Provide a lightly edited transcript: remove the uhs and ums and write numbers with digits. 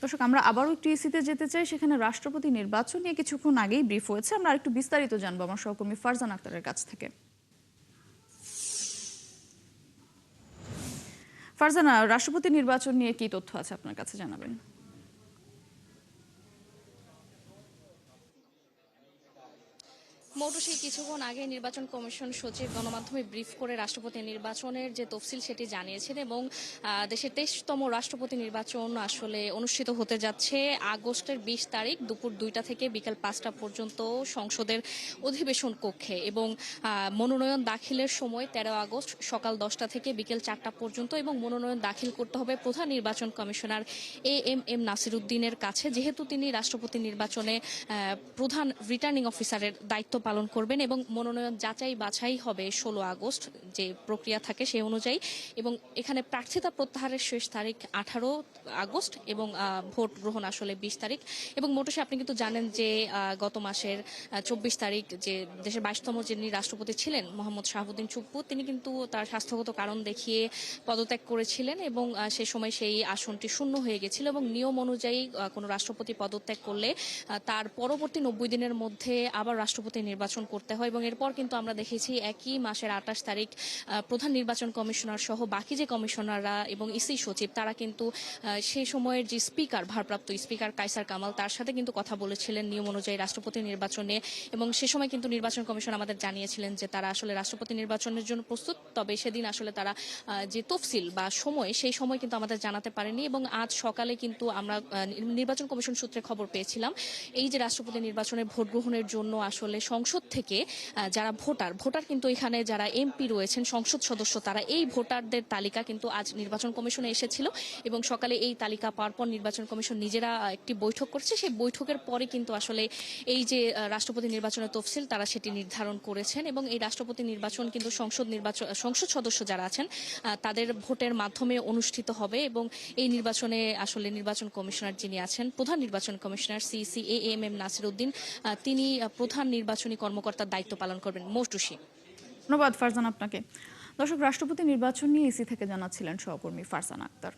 দর্শক, আমরা আবারও একটু ইসিতে যেতে চাই। সেখানে রাষ্ট্রপতি নির্বাচন নিয়ে কিছুক্ষণ আগেই ব্রিফ হয়েছে। আমরা আরেকটু বিস্তারিত জানবো আমার সহকর্মী ফারজান আক্তারের কাছ থেকে। ফারজানা, রাষ্ট্রপতি নির্বাচন নিয়ে কি তথ্য আছে আপনার কাছে, জানাবেন। মৌটুসী কিছুক্ষণ আগে নির্বাচন কমিশন সচিব গণমাধ্যমে ব্রিফ করে রাষ্ট্রপতি নির্বাচনের যে তফসিল সেটি জানিয়েছেন এবং দেশের 23তম রাষ্ট্রপতি নির্বাচন আসলে অনুষ্ঠিত হতে যাচ্ছে আগস্টের 20 তারিখ দুপুর 2টা থেকে বিকেল 5টা পর্যন্ত সংসদের অধিবেশন কক্ষে এবং মনোনয়ন দাখিলের সময় 13 আগস্ট সকাল 10টা থেকে বিকেল 4টা পর্যন্ত এবং মনোনয়ন দাখিল করতে হবে প্রধান নির্বাচন কমিশনার এএমএম নাসিরউদ্দিনের কাছে, যেহেতু তিনি রাষ্ট্রপতি নির্বাচনে প্রধান রিটার্নিং অফিসারের দায়িত্ব পালন করবেন এবং মনোনয়ন যাচাই বাছাই হবে 16 আগস্ট যে প্রক্রিয়া থাকে সেই অনুযায়ী। এবং এখানে প্রার্থিতা প্রত্যাহারের শেষ তারিখ 18 আগস্ট এবং ভোট গ্রহণ আসলে 20 তারিখ। এবং মোটসে আপনি কিন্তু জানেন যে গত মাসের 24 তারিখ যে দেশের 22তম যিনি রাষ্ট্রপতি ছিলেন মোহাম্মদ শাহাবুদ্দিন চুপ্পু, তিনি কিন্তু তার স্বাস্থ্যগত কারণ দেখিয়ে পদত্যাগ করেছিলেন এবং সে সময় সেই আসনটি শূন্য হয়ে গেছিল এবং নিয়ম অনুযায়ী কোনো রাষ্ট্রপতি পদত্যাগ করলে তার পরবর্তী 90 দিনের মধ্যে আবার রাষ্ট্রপতি নির্বাচন করতে হয়। এবং এরপর কিন্তু আমরা দেখেছি একই মাসের 28 তারিখ প্রধান নির্বাচন কমিশনার সহ বাকি যে কমিশনাররা এবং ইসি সচিব তারা কিন্তু সেই সময়ের যে স্পিকার, ভারপ্রাপ্ত স্পিকার কায়সার কামাল, তার সাথে কিন্তু কথা বলেছিলেন নিয়ম অনুযায়ী রাষ্ট্রপতি নির্বাচনে। এবং সে সময় কিন্তু নির্বাচন কমিশন আমাদের জানিয়েছিলেন যে তারা আসলে রাষ্ট্রপতি নির্বাচনের জন্য প্রস্তুত, তবে সেদিন আসলে তারা যে তফসিল বা সময় সেই সময় কিন্তু আমাদের জানাতে পারেনি। এবং আজ সকালে কিন্তু আমরা নির্বাচন কমিশন সূত্রে খবর পেয়েছিলাম এই যে রাষ্ট্রপতি নির্বাচনে ভোট গ্রহণের জন্য আসলে সংসদ থেকে যারা ভোটার কিন্তু এখানে যারা এমপি রয়েছেন সংসদ সদস্য, তারা এই ভোটারদের তালিকা কিন্তু আজ নির্বাচন কমিশনে এসেছিল এবং সকালে এই তালিকা পাওয়ার পর নির্বাচন কমিশন নিজেরা একটি বৈঠক করছে। সেই বৈঠকের পরে কিন্তু আসলে এই যে রাষ্ট্রপতি নির্বাচনের তফসিল তারা সেটি নির্ধারণ করেছেন এবং এই রাষ্ট্রপতি নির্বাচন কিন্তু সংসদ সদস্য যারা আছেন তাদের ভোটের মাধ্যমে অনুষ্ঠিত হবে। এবং এই নির্বাচনে আসলে নির্বাচন কমিশনার যিনি আছেন প্রধান নির্বাচন কমিশনার সিসি এএমএম নাসিরউদ্দিন, তিনি প্রধান নির্বাচনী কর্মকর্তার দায়িত্ব পালন করবেন। মৌটুসী। ধন্যবাদ ফারজান আপনাকে। দর্শক, রাষ্ট্রপতি নির্বাচন নিয়ে ইসি থেকে জানাচ্ছিলেন সহকর্মী ফারজান আক্তার।